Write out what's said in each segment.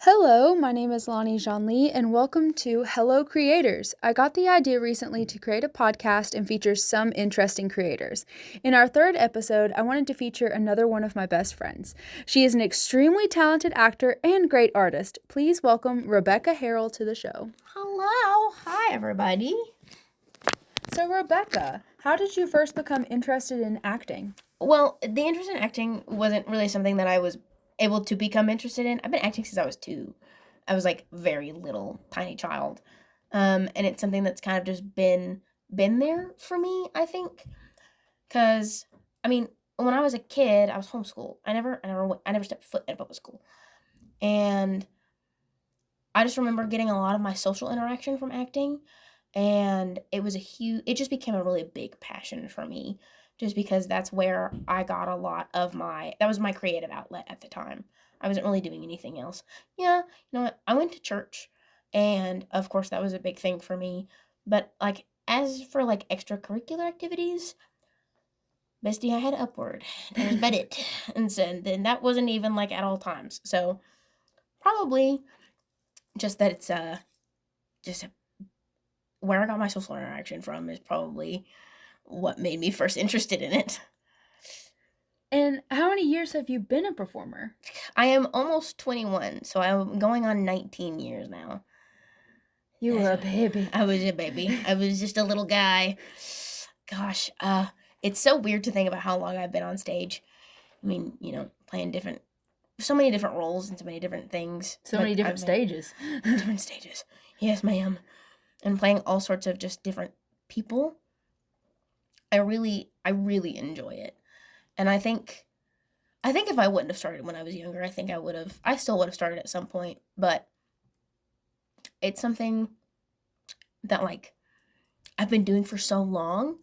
Hello, my name is Lonijonli, and welcome to Hello Creators. I got the idea recently to create a podcast and feature some interesting creators. In our third episode, I wanted to feature another one of my best friends. She is an extremely talented actor and great artist. Please welcome Rebecca Harrell to the show. Hello. Hi, everybody. So, Rebecca, how did you first become interested in acting? Well, the interest in acting wasn't really something that I was able to become interested in. I've been acting since I was 2. I was like very little, tiny child. And it's something that's kind of just been there for me, I think. Cause I mean, when I was a kid, I was homeschooled. I never stepped foot in a public school. And I just remember getting a lot of my social interaction from acting, and it just became a really big passion for me, just because that's where I got a lot of that was my creative outlet at the time. I wasn't really doing anything else. Yeah, you know what? I went to church, and of course that was a big thing for me. But like as for like extracurricular activities, bestie, I had upward. That was about it. And so then that wasn't even like at all times. So probably just that it's just where I got my social interaction from is probably what made me first interested in it. And how many years have you been a performer? I am almost 21, so I'm going on 19 years now. You were a baby. I was a baby. I was just a little guy. Gosh, it's so weird to think about how long I've been on stage. I mean, playing so many different roles and so many different things. So many different stages. Different stages. Yes, ma'am. And playing all sorts of just different people. I really enjoy it. And I think if I wouldn't have started when I was younger, I still would have started at some point, but it's something that like I've been doing for so long,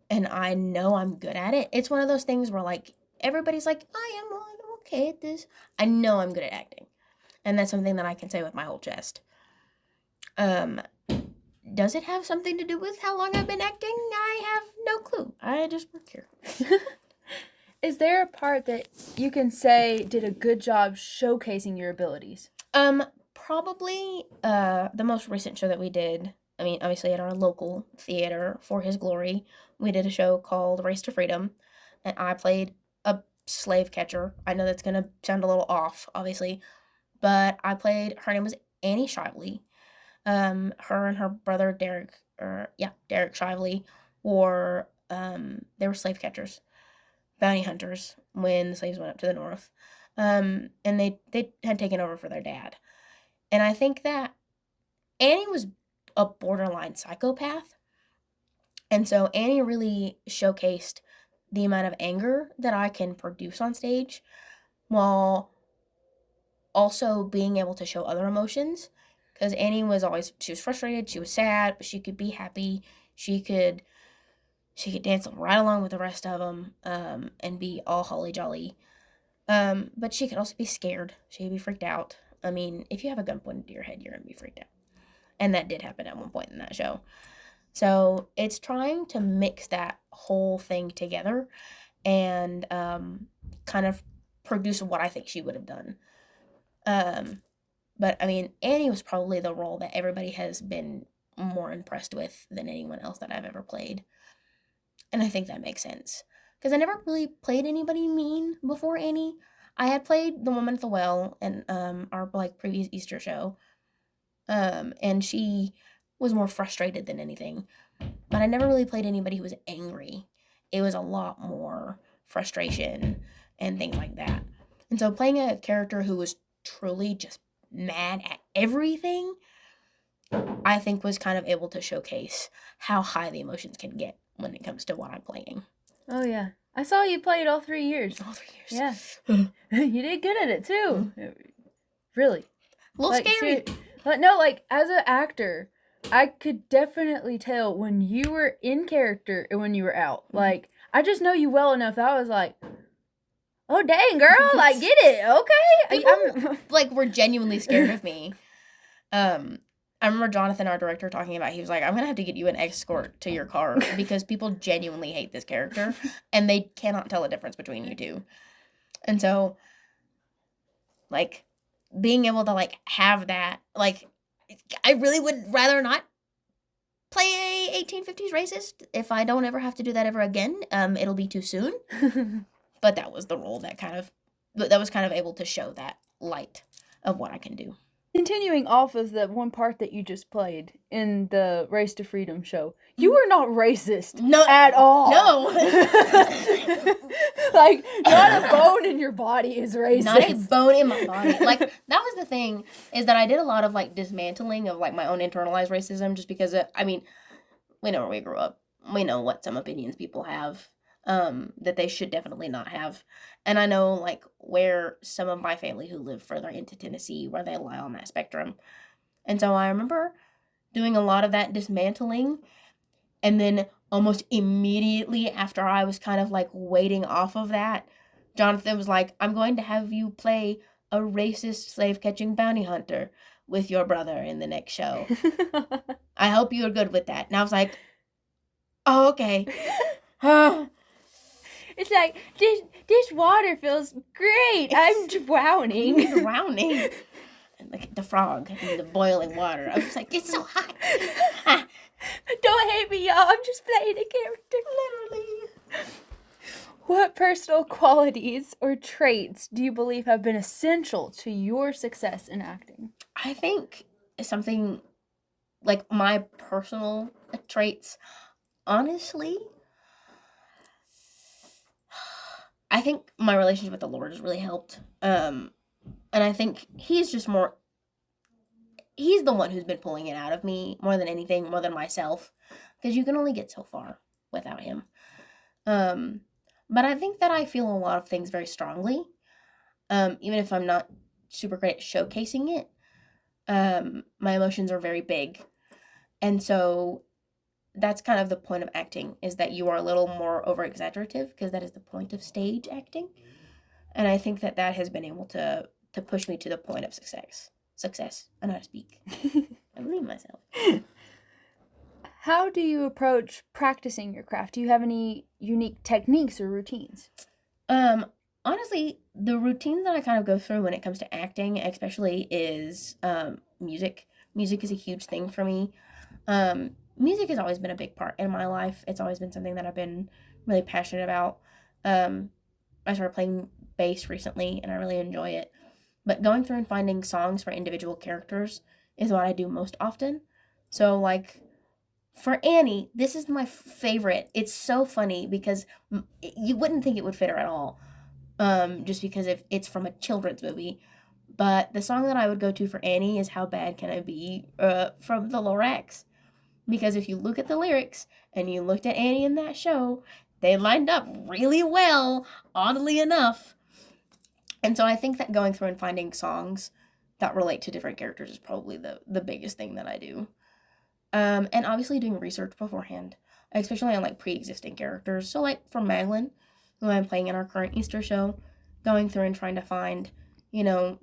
and I know I'm good at it. It's one of those things where like everybody's like, I'm okay at this. I know I'm good at acting. And that's something that I can say with my whole chest. Does it have something to do with how long I've been acting? I have no clue. I just work here. Is there a part that you can say did a good job showcasing your abilities? Probably the most recent show that we did. I mean, obviously at our local theater, For His Glory, we did a show called Race to Freedom, and I played a slave catcher. I know that's gonna sound a little off, obviously, but her name was Annie Shively. Her and her brother Derek Shively they were slave catchers, bounty hunters when the slaves went up to the north. And they had taken over for their dad. And I think that Annie was a borderline psychopath. And so Annie really showcased the amount of anger that I can produce on stage while also being able to show other emotions. Because Annie she was frustrated, she was sad, but she could be happy. She could dance right along with the rest of them, and be all holly jolly. But she could also be scared. She could be freaked out. I mean, if you have a gun pointed to your head, you're going to be freaked out. And that did happen at one point in that show. So it's trying to mix that whole thing together and kind of produce what I think she would have done. But I mean, Annie was probably the role that everybody has been more impressed with than anyone else that I've ever played. And I think that makes sense. Because I never really played anybody mean before Annie. I had played the woman at the well in our like previous Easter show. And she was more frustrated than anything. But I never really played anybody who was angry. It was a lot more frustration and things like that. And so playing a character who was truly just mad at everything, I think was kind of able to showcase how high the emotions can get when it comes to what I'm playing. Oh, yeah. I saw you play it all 3 years. All 3 years. Yeah. You did good at it, too. Really. A little scary. But no, like, as an actor, I could definitely tell when you were in character and when you were out. Like, I just know you well enough that I was like, oh, dang, girl, like, get it, okay? People, like, were genuinely scared of me. I remember Jonathan, our director, talking about, he was like, I'm going to have to get you an escort to your car because people genuinely hate this character and they cannot tell the difference between you two. And so, like, being able to like have that, like, I really would rather not play a 1850s racist. If I don't ever have to do that ever again, it'll be too soon. But that was the role that was kind of able to show that light of what I can do. Continuing off of the one part that you just played in the Race to Freedom show, you were not racist at all. No. Like, not a bone in your body is racist. Not a bone in my body. Like, that was the thing, is that I did a lot of, like, dismantling of, like, my own internalized racism, just because, I mean, we know where we grew up. We know what some opinions people have, that they should definitely not have. And I know, like, where some of my family who live further into Tennessee, where they lie on that spectrum. And so I remember doing a lot of that dismantling, and then almost immediately after I was kind of, like, waiting off of that, Jonathan was like, I'm going to have you play a racist slave-catching bounty hunter with your brother in the next show. I hope you're good with that. And I was like, oh, okay. It's like, this water feels great. I'm drowning. Drowning. And look at the frog in the boiling water. I was like, it's so hot. Don't hate me, y'all. I'm just playing a character. Literally. What personal qualities or traits do you believe have been essential to your success in acting? I think something like my personal traits, honestly, I think my relationship with the Lord has really helped. And I think he's just he's the one who's been pulling it out of me more than anything, more than myself, because you can only get so far without him. But I think that I feel a lot of things very strongly, even if I'm not super great at showcasing it. My emotions are very big. And so that's kind of the point of acting, is that you are a little more over-exaggerative, because that is the point of stage acting. And I think that has been able to push me to the point of success. I know how to speak. I believe in myself. How do you approach practicing your craft? Do you have any unique techniques or routines? Honestly, the routines that I kind of go through when it comes to acting, especially, is music. Music is a huge thing for me. Music has always been a big part in my life. It's always been something that I've been really passionate about. I started playing bass recently, and I really enjoy it. But going through and finding songs for individual characters is what I do most often. So, like, for Annie, this is my favorite. It's so funny because you wouldn't think it would fit her at all, just because it's from a children's movie. But the song that I would go to for Annie is How Bad Can I Be, from the Lorax. Because if you look at the lyrics and you looked at Annie in that show, they lined up really well, oddly enough. And so I think that going through and finding songs that relate to different characters is probably the biggest thing that I do. And obviously doing research beforehand, especially on, like, pre-existing characters. So, like, for Maglin, who I'm playing in our current Easter show, going through and trying to find,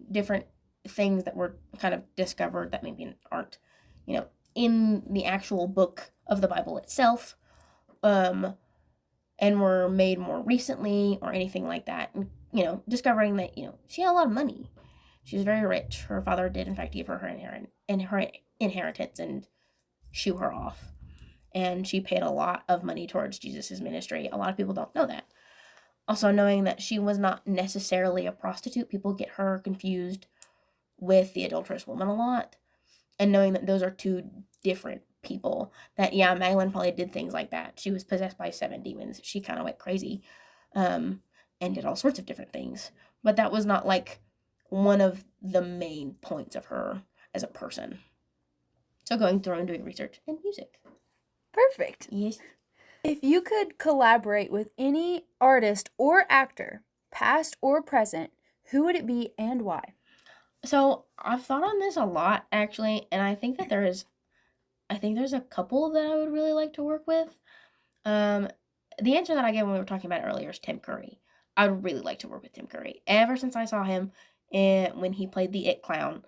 different things that were kind of discovered that maybe aren't, in the actual book of the Bible itself, and were made more recently or anything like that. And, discovering that, she had a lot of money. She was very rich. Her father did, in fact, give her her inheritance and shoo her off. And she paid a lot of money towards Jesus' ministry. A lot of people don't know that. Also, knowing that she was not necessarily a prostitute, people get her confused with the adulterous woman a lot. And knowing that those are two different people. That, yeah, Magdalene probably did things like that. She was possessed by 7 demons. She kind of went crazy, and did all sorts of different things. But that was not, like, one of the main points of her as a person. So going through and doing research and music. Perfect. Yes. If you could collaborate with any artist or actor, past or present, who would it be and why? So I've thought on this a lot, actually, and I think that there's a couple that I would really like to work with. The answer that I gave when we were talking about it earlier is Tim Curry. I would really like to work with Tim Curry. Ever since I saw him when he played the It Clown,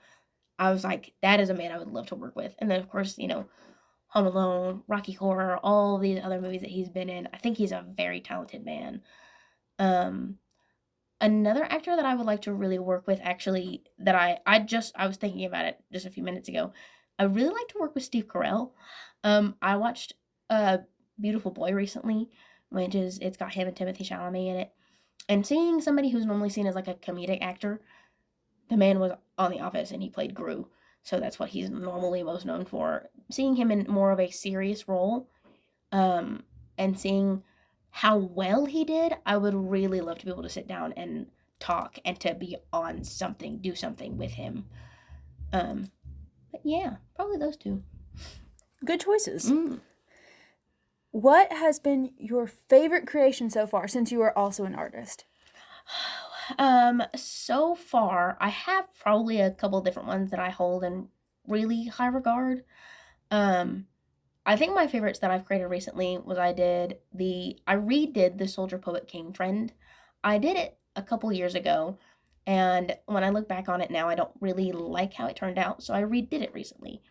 I was like, that is a man I would love to work with. And then, of course, Home Alone, Rocky Horror, all these other movies that he's been in. I think he's a very talented man. Another actor that I would like to really work with, actually, that I was thinking about it just a few minutes ago. I really like to work with Steve Carell. I watched Beautiful Boy recently, which is it's got him and Timothy Chalamet in it. And seeing somebody who's normally seen as like a comedic actor, the man was on The Office and he played Gru, so that's what he's normally most known for. Seeing him in more of a serious role, um, and seeing how well he did, I would really love to be able to sit down and talk and to be on something, do something with him. But yeah, probably those two. Good choices. What has been your favorite creation so far, since you are also an artist? So far, I have probably a couple different ones that I hold in really high regard. Um, I think my favorites that I've created recently was I redid the Soldier Poet King trend. I did it a couple years ago, and when I look back on it now, I don't really like how it turned out, so I redid it recently.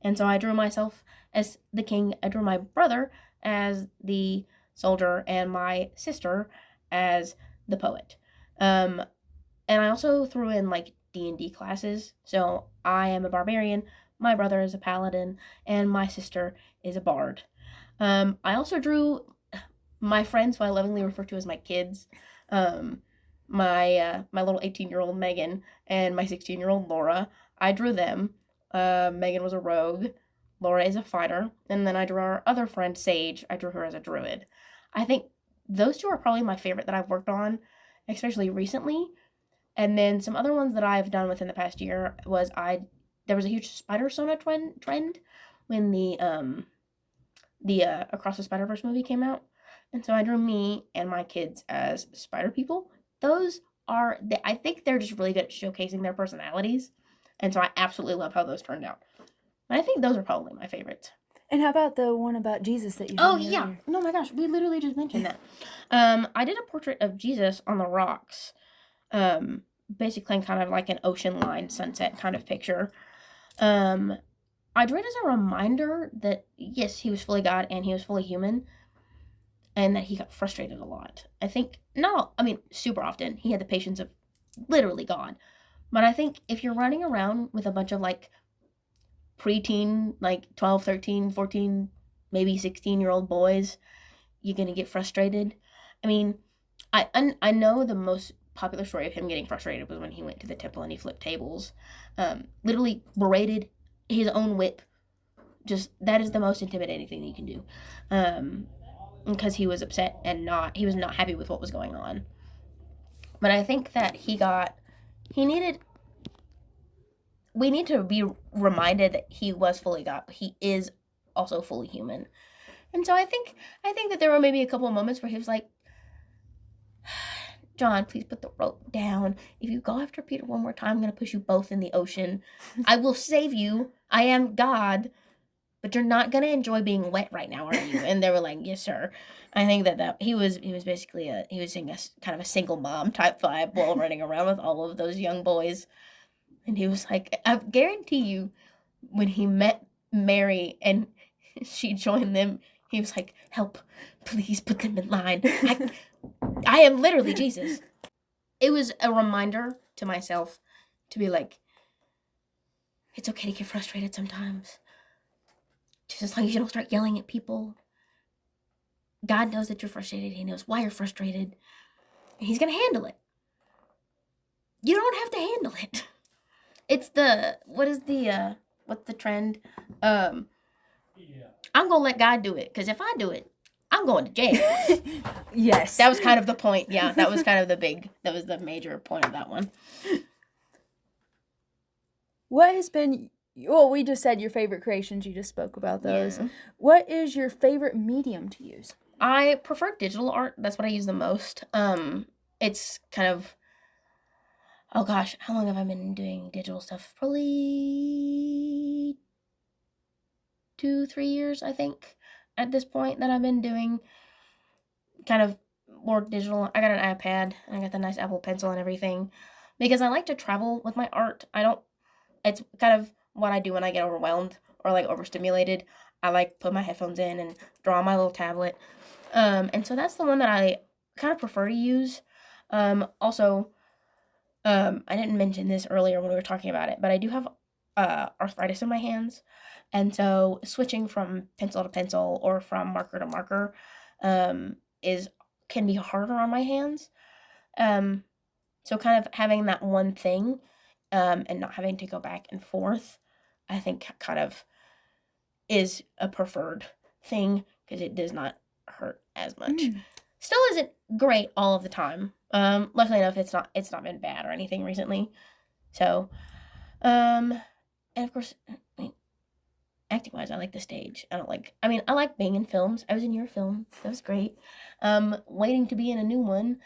And so I drew myself as the king, I drew my brother as the soldier, and my sister as the poet. Um, and I also threw in like D&D classes. So I am a barbarian, my brother is a paladin, and my sister is a bard. I also drew my friends, who I lovingly refer to as my kids. Um, my little 18-year-old Megan and my 16-year-old Laura. I drew them. Megan was a rogue. Laura is a fighter. And then I drew our other friend, Sage. I drew her as a druid. I think those two are probably my favorite that I've worked on, especially recently. And then some other ones that I've done within the past year was there was a huge spider sona trend when the Across the Spider-Verse movie came out. And so I drew me and my kids as spider people. Those I think they're just really good at showcasing their personalities. And so I absolutely love how those turned out. And I think those are probably my favorites. And how about the one about Jesus that you Oh, did yeah. earlier? No, my gosh, we literally just mentioned that. I did a portrait of Jesus on the rocks. Basically kind of like an ocean line sunset kind of picture. I drew it as a reminder that, yes, he was fully God and he was fully human, and that he got frustrated a lot. I think, super often, he had the patience of literally God. But I think if you're running around with a bunch of like preteen, like 12, 13, 14, maybe 16-year-old boys, you're going to get frustrated. I mean, I know the most popular story of him getting frustrated was when he went to the temple and he flipped tables. Literally berated his own whip. Just, that is the most intimidating thing you can do. Because he was upset and he was not happy with what was going on. But I think that we need to be reminded that he was fully God, but he is also fully human. And so I think that there were maybe a couple of moments where he was like, John, please put the rope down. If you go after Peter one more time, I'm going to push you both in the ocean. I will save you. I am God, but you're not going to enjoy being wet right now, are you? And they were like, yes, sir. I think that he was basically he was seeing a kind of a single mom type vibe while running around with all of those young boys. And he was like, I guarantee you, when he met Mary and she joined them, he was like, help, please put them in line. I am literally Jesus. It was a reminder to myself to be like, it's okay to get frustrated sometimes. Just as long as you don't start yelling at people. God knows that you're frustrated. He knows why you're frustrated. And he's going to handle it. You don't have to handle it. It's what's the trend? I'm going to let God do it. Because if I do it, I'm going to jail. Yes. That was kind of the point. Yeah, that was kind of that was the major point of that one. What has been, well, we just said your favorite creations. You just spoke about those. Yeah. What is your favorite medium to use? I prefer digital art. That's what I use the most. It's kind of, oh gosh, how long have I been doing digital stuff? Probably 2-3 years, I think, at this point, that I've been doing kind of more digital. I got an iPad and I got the nice Apple Pencil and everything because I like to travel with my art. It's kind of what I do when I get overwhelmed or like overstimulated. I like put my headphones in and draw on my little tablet. And so that's the one that I kind of prefer to use. Also, I didn't mention this earlier when we were talking about it, but I do have arthritis in my hands, and so switching from pencil to pencil or from marker to marker is can be harder on my hands. Um, so kind of having that one thing and not having to go back and forth, I think kind of is a preferred thing because it does not hurt as much. Still isn't great all of the time. Luckily enough, it's not been bad or anything recently. So, and of course, I mean, acting wise, I like the stage. I like being in films. I was in your film. That was great. Waiting to be in a new one.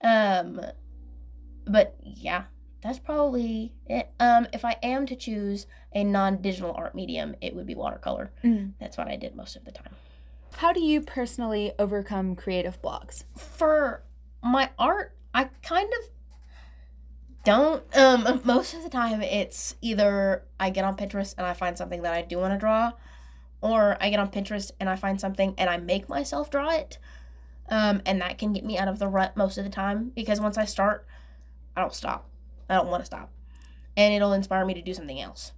But yeah, that's probably it. If I am to choose a non-digital art medium, it would be watercolor. That's what I did most of the time. How do you personally overcome creative blocks? For my art, I kind of don't. Most of the time, it's either I get on Pinterest and I find something that I do want to draw, or I get on Pinterest and I find something and I make myself draw it. And that can get me out of the rut most of the time because once I start, I don't stop. I don't want to stop. And it'll inspire me to do something else.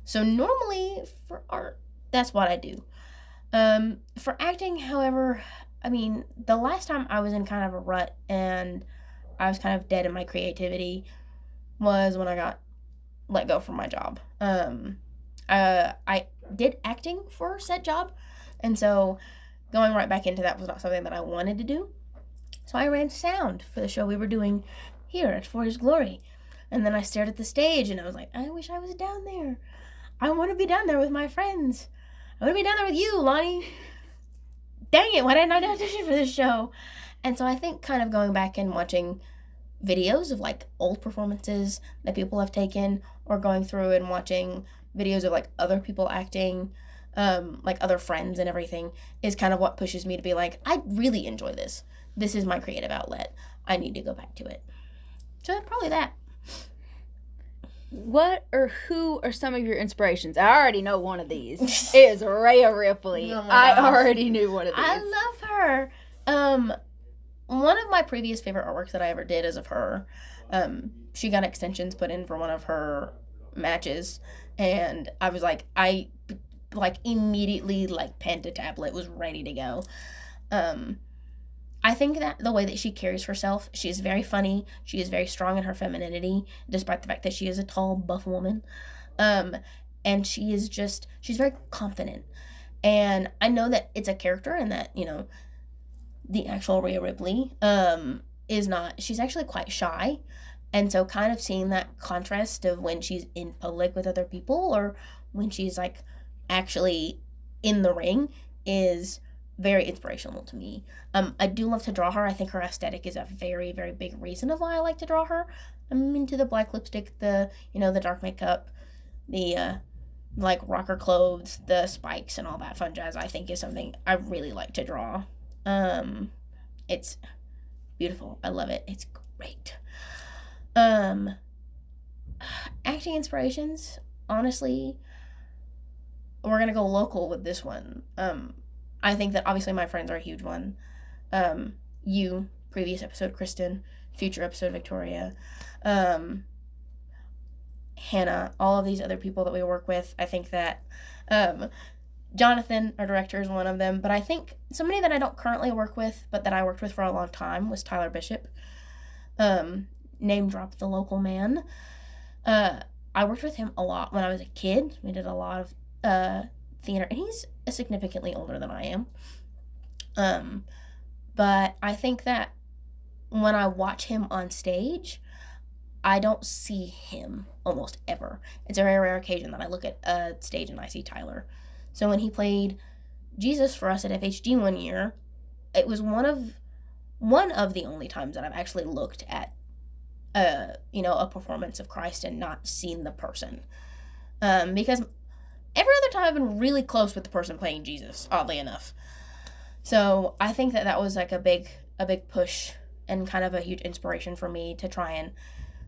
So normally for art, that's what I do. For acting, however, I mean, the last time I was in kind of a rut and I was kind of dead in my creativity was when I got let go from my job. I did acting for said job, and so going right back into that was not something that I wanted to do. So I ran sound for the show we were doing here at For His Glory. And then I stared at the stage and I was like, I wish I was down there. I want to be down there with my friends. I want to be down there with you, Lonnie. Dang it, why didn't I audition for this show? And so I think kind of going back and watching videos of like old performances that people have taken, or going through and watching videos of like other people acting, like other friends and everything, is kind of what pushes me to be like, I really enjoy this. This is my creative outlet. I need to go back to it. So probably that. What or who are some of your inspirations? I already know one of these. It is Rhea Ripley. Oh my I gosh. already knew one of these. I love her. One of my previous favorite artworks that I ever did is of her. She got extensions put in for one of her matches, and I was like, I immediately penned a tablet, was ready to go. I think that the way that she carries herself, she is very funny. She is very strong in her femininity, despite the fact that she is a tall, buff woman. And she's very confident. And I know that it's a character and that, the actual Rhea Ripley is not, she's actually quite shy. And so kind of seeing that contrast of when she's in public with other people or when she's actually in the ring is very inspirational to me. I do love to draw her. I think her aesthetic is a very, very big reason of why I like to draw her. I'm into the black lipstick, the dark makeup, the rocker clothes, the spikes and all that fun jazz, I think is something I really like to draw. It's beautiful. I love it. It's great. Acting inspirations, honestly, we're gonna go local with this one. I think that obviously my friends are a huge one. You, previous episode Kristen, future episode Victoria, Hannah, all of these other people that we work with. I think that Jonathan, our director, is one of them. But I think somebody that I don't currently work with, but that I worked with for a long time, was Tyler Bishop. Name drop the local man. I worked with him a lot when I was a kid. We did a lot of theater, and he's significantly older than I am. But I think that when I watch him on stage, I don't see him almost ever. It's a very rare occasion that I look at a stage and I see Tyler. So when he played Jesus for us at FHG one year, it was one of the only times that I've actually looked at a performance of Christ and not seen the person. Because every other time I've been really close with the person playing Jesus, oddly enough. So I think that was a big push and kind of a huge inspiration for me to try and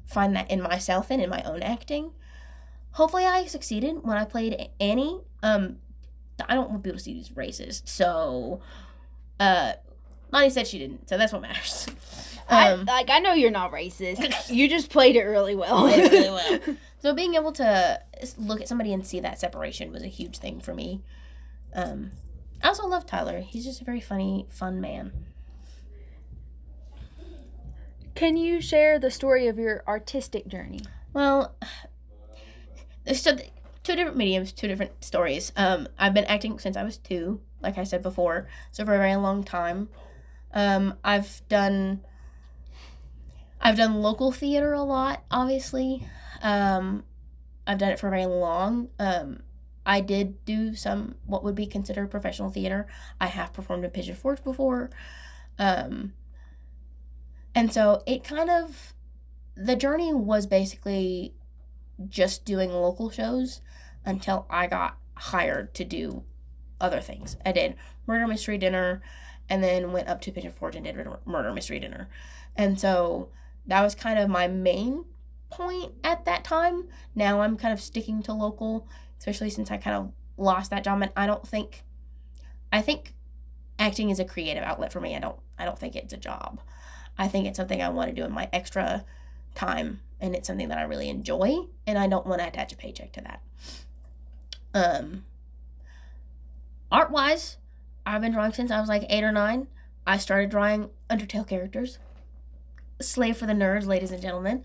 find that in myself and in my own acting. Hopefully I succeeded when I played Annie. I don't want people to see these racist, so Lonnie said she didn't, so that's what matters. I know you're not racist. You just played it really well. Played it really well. So being able to look at somebody and see that separation was a huge thing for me. I also love Tyler. He's just a very funny, fun man. Can you share the story of your artistic journey? Well, there's two different mediums, two different stories. I've been acting since I was 2, like I said before, so for a very long time. I've done local theater a lot, obviously. I've done it for very long. I did do some what would be considered professional theater. I have performed in Pigeon Forge before. And so it kind of, the journey was basically just doing local shows until I got hired to do other things. I did Murder Mystery Dinner and then went up to Pigeon Forge and did Murder Mystery Dinner. And so that was kind of my main point at that time. Now I'm kind of sticking to local, especially since I kind of lost that job. And I think acting is a creative outlet for me. I don't think it's a job. I think it's something I want to do in my extra time, and it's something that I really enjoy, and I don't want to attach a paycheck to that. Art-wise, I've been drawing since I was like 8 or 9. I started drawing Undertale characters. Slave for the nerds, ladies and gentlemen.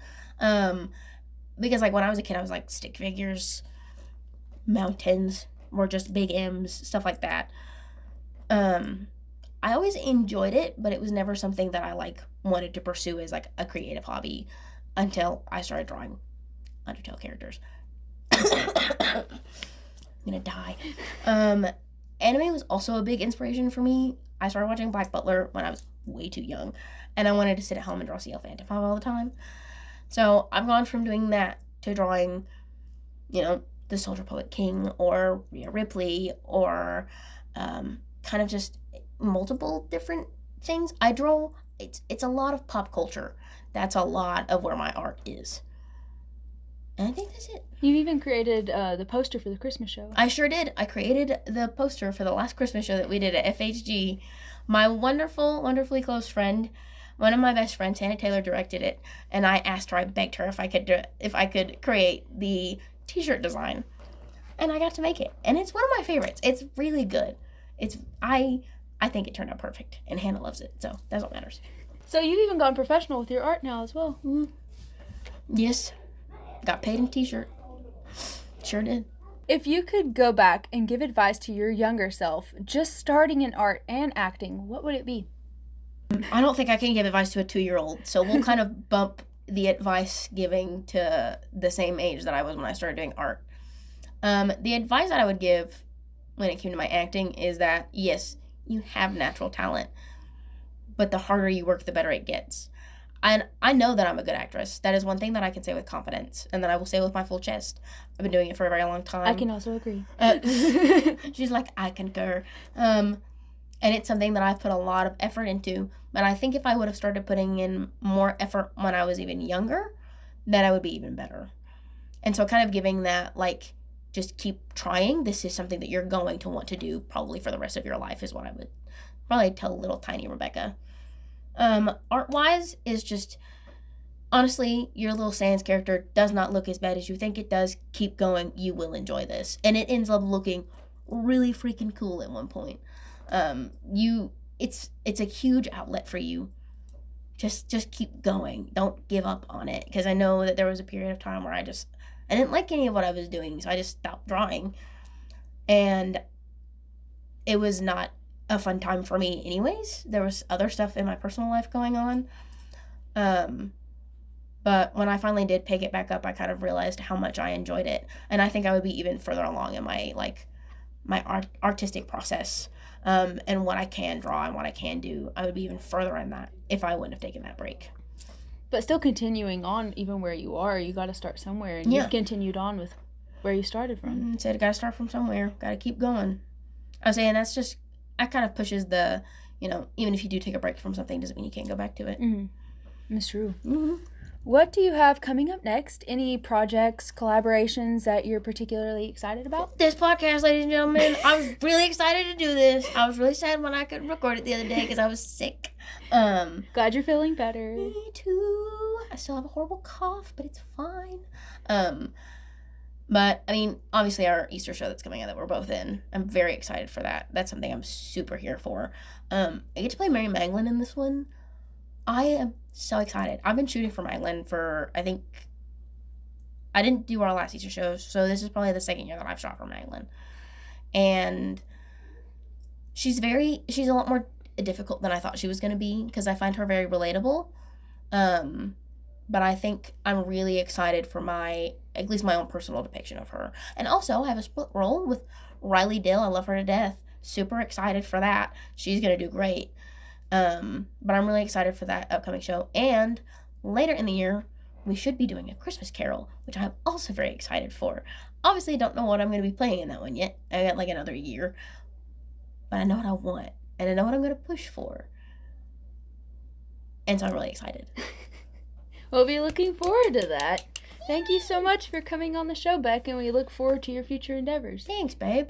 Because like when I was a kid, I was like stick figures, mountains, or just big M's, stuff like that. I always enjoyed it, but it was never something that I like wanted to pursue as like a creative hobby until I started drawing Undertale characters. I'm gonna die. Anime was also a big inspiration for me. I started watching Black Butler when I was way too young, and I wanted to sit at home and draw CL Phantom all the time. So I've gone from doing that to drawing, the Soldier Poet King or Rhea Ripley or kind of just multiple different things. I draw, it's a lot of pop culture. That's a lot of where my art is. And I think that's it. You even created the poster for the Christmas show. I sure did. I created the poster for the last Christmas show that we did at FHG. My wonderfully close friend, one of my best friends, Hannah Taylor, directed it, and I asked her, I begged her if I could create the t-shirt design, and I got to make it, and it's one of my favorites. It's really good. I think it turned out perfect, and Hannah loves it, so that's what matters. So you've even gone professional with your art now as well. Mm-hmm. Yes. Got paid in t-shirt. Sure did. If you could go back and give advice to your younger self, just starting in art and acting, what would it be? I don't think I can give advice to a 2-year-old, so we'll kind of bump the advice giving to the same age that I was when I started doing art. The advice that I would give when it came to my acting is that, yes, you have natural talent, but the harder you work, the better it gets. And I know that I'm a good actress. That is one thing that I can say with confidence, and that I will say with my full chest. I've been doing it for a very long time. I can also agree. She's like, I concur. And it's something that I've put a lot of effort into. But I think if I would have started putting in more effort when I was even younger, then I would be even better. And so kind of giving that, like, just keep trying. This is something that you're going to want to do probably for the rest of your life is what I would probably tell little tiny Rebecca. Art-wise is just, honestly, your little Sans character does not look as bad as you think it does. Keep going. You will enjoy this. And it ends up looking really freaking cool at one point. It's a huge outlet for you. Just keep going. Don't give up on it. Because I know that there was a period of time where I didn't like any of what I was doing, so I just stopped drawing. And it was not a fun time for me anyways. There was other stuff in my personal life going on. But when I finally did pick it back up, I kind of realized how much I enjoyed it. And I think I would be even further along in my artistic process. And what I can draw and what I can do. I would be even further in that if I wouldn't have taken that break. But still continuing on even where you are, you got to start somewhere. And you've continued on with where you started from. Said, got to start from somewhere. Got to keep going. I was saying that kind of pushes the, even if you do take a break from something, doesn't mean you can't go back to it. Mm-hmm. That's true. Mm-hmm. What do you have coming up next? Any projects, collaborations that you're particularly excited about? This podcast, ladies and gentlemen, I was really excited to do this. I was really sad when I couldn't record it the other day because I was sick. Glad you're feeling better. Me too. I still have a horrible cough, but it's fine. But I mean, obviously our Easter show that's coming out that we're both in. I'm very excited for that. That's something I'm super here for. I get to play Mary Magdalene in this one. I am so excited. I've been shooting for Magdalene for, I think, I didn't do our last Easter show, so this is probably the second year that I've shot for Magdalene. And she's a lot more difficult than I thought she was going to be because I find her very relatable. But I think I'm really excited for at least my own personal depiction of her. And also, I have a split role with Riley Dill. I love her to death. Super excited for that. She's going to do great. But I'm really excited for that upcoming show. And later in the year, we should be doing A Christmas Carol, which I'm also very excited for. Obviously, I don't know what I'm going to be playing in that one yet. I got like another year. But I know what I want. And I know what I'm going to push for. And so I'm really excited. We'll be looking forward to that. Thank you so much for coming on the show, Beck, and we look forward to your future endeavors. Thanks, babe.